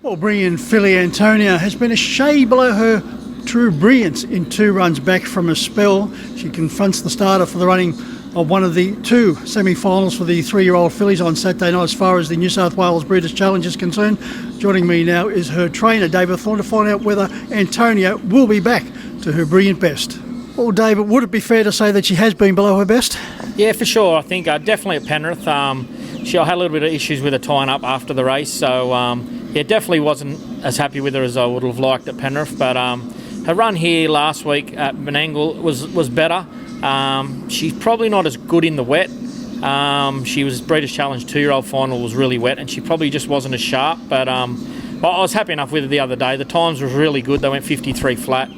Well, brilliant filly Antonia has been a shade below her true brilliance in 2 runs back from a spell. She confronts the starter for the running of one of the 2 semi-finals for the 3-year-old fillies on Saturday night as far as the New South Wales Breeders' Challenge is concerned. Joining me now is her trainer, David Thorn, to find out whether Antonia will be back to her brilliant best. Well, David, would it be fair to say that she has been below her best? Yeah, for sure. I think definitely at Penrith. I had a little bit of issues with her tying up after the race, so definitely wasn't as happy with her as I would have liked at Penrith. But her run here last week at Menangle was better. She's probably not as good in the wet. She was Breeders' Challenge 2-year-old final was really wet, and she probably just wasn't as sharp. But I was happy enough with her the other day. The times were really good. They went 53 flat,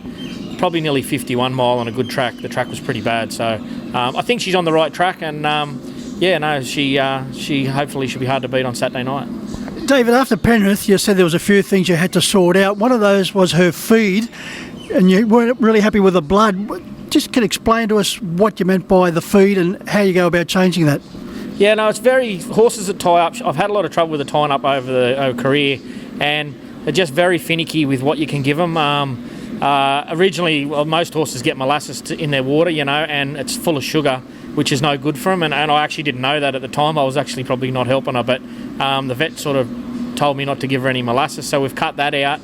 probably nearly 51 mile on a good track. The track was pretty bad, so I think she's on the right track, and she hopefully should be hard to beat on Saturday night. David, after Penrith, you said there was a few things you had to sort out. One of those was her feed, and you weren't really happy with the blood. Just can explain to us what you meant by the feed and how you go about changing that. Yeah, no, it's horses that tie up. I've had a lot of trouble with the tying up over the career, and they're just very finicky with what you can give them. Originally, most horses get molasses in their water, and it's full of sugar, which is no good for them. And I actually didn't know that at the time. I was actually probably not helping her, but the vet sort of told me not to give her any molasses, so we've cut that out.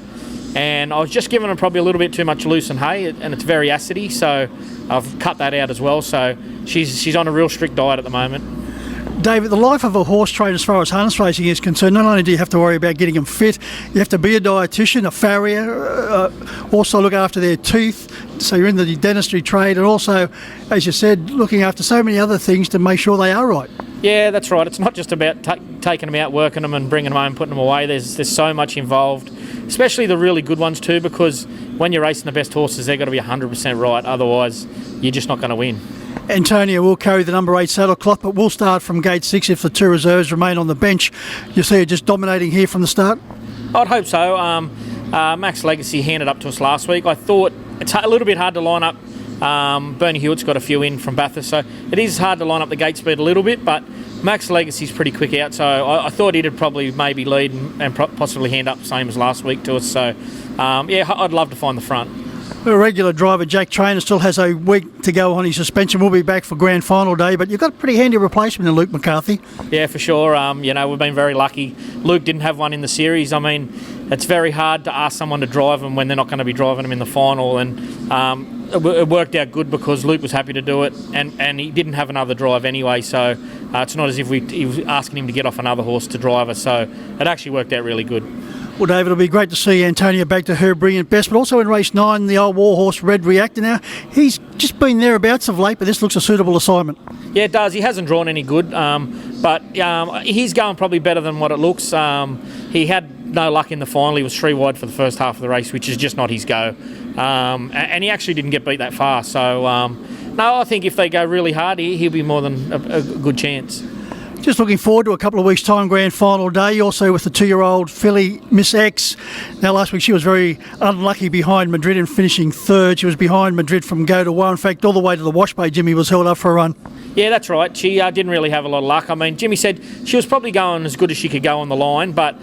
And I was just giving her probably a little bit too much lucerne hay, and it's very acidy, so I've cut that out as well. So she's on a real strict diet at the moment. David, the life of a horse trainer as far as harness racing is concerned, not only do you have to worry about getting them fit, you have to be a dietitian, a farrier, also look after their teeth, so you're in the dentistry trade, and also, as you said, looking after so many other things to make sure they are right. Yeah, that's right. It's not just about taking them out, working them and bringing them home, putting them away. There's so much involved, especially the really good ones too, because when you're racing the best horses, they've got to be 100% right, otherwise you're just not going to win. Antonia will carry the number 8 saddlecloth, but will start from gate 6 if the 2 reserves remain on the bench. You see her just dominating here from the start? I'd hope so. Max Legacy handed up to us last week. I thought it's a little bit hard to line up. Bernie Hewitt's got a few in from Bathurst, so it is hard to line up the gate speed a little bit, but Max Legacy's pretty quick out, so I thought he'd probably maybe lead and possibly hand up the same as last week to us. So, I'd love to find the front. A regular driver, Jack Trainer, still has a week to go on his suspension. We'll be back for grand final day, but you've got a pretty handy replacement in Luke McCarthy. Yeah, for sure. We've been very lucky. Luke didn't have one in the series. I mean, it's very hard to ask someone to drive them when they're not going to be driving them in the final, and it worked out good because Luke was happy to do it, and he didn't have another drive anyway, so it's not as if he was asking him to get off another horse to drive her, so it actually worked out really good. Well, David, it'll be great to see Antonia back to her brilliant best, but also in race 9, the old war horse Red Reactor. Now, he's just been thereabouts of late, but this looks a suitable assignment. Yeah, it does. He hasn't drawn any good, but he's going probably better than what it looks. He had no luck in the final. He was 3 wide for the first half of the race, which is just not his go. And he actually didn't get beat that far. So, no, I think if they go really hard, he'll be more than a good chance. Just looking forward to a couple of weeks' time, grand final day, also with the 2-year-old filly, Miss X. Now, last week she was very unlucky behind Madrid and finishing 3rd. She was behind Madrid from go to 1. In fact, all the way to the Wash Bay, Jimmy was held up for a run. Yeah, that's right. She didn't really have a lot of luck. I mean, Jimmy said she was probably going as good as she could go on the line, but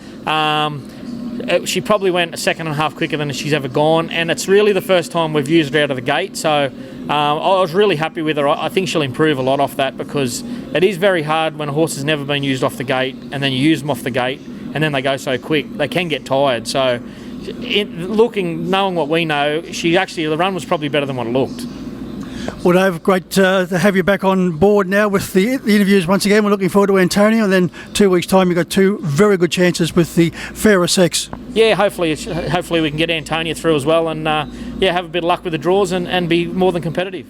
she probably went a second and a half quicker than she's ever gone, and it's really the first time we've used her out of the gate, so I was really happy with her. I think she'll improve a lot off that, because it is very hard when a horse has never been used off the gate and then you use them off the gate and then they go so quick. They can get tired, so knowing what we know, the run was probably better than what it looked. Well, Dave, great to have you back on board now with the interviews once again. We're looking forward to Antonia, and then 2 weeks' time you've got 2 very good chances with the fairer sex. Yeah, hopefully we can get Antonia through as well, and have a bit of luck with the draws and be more than competitive.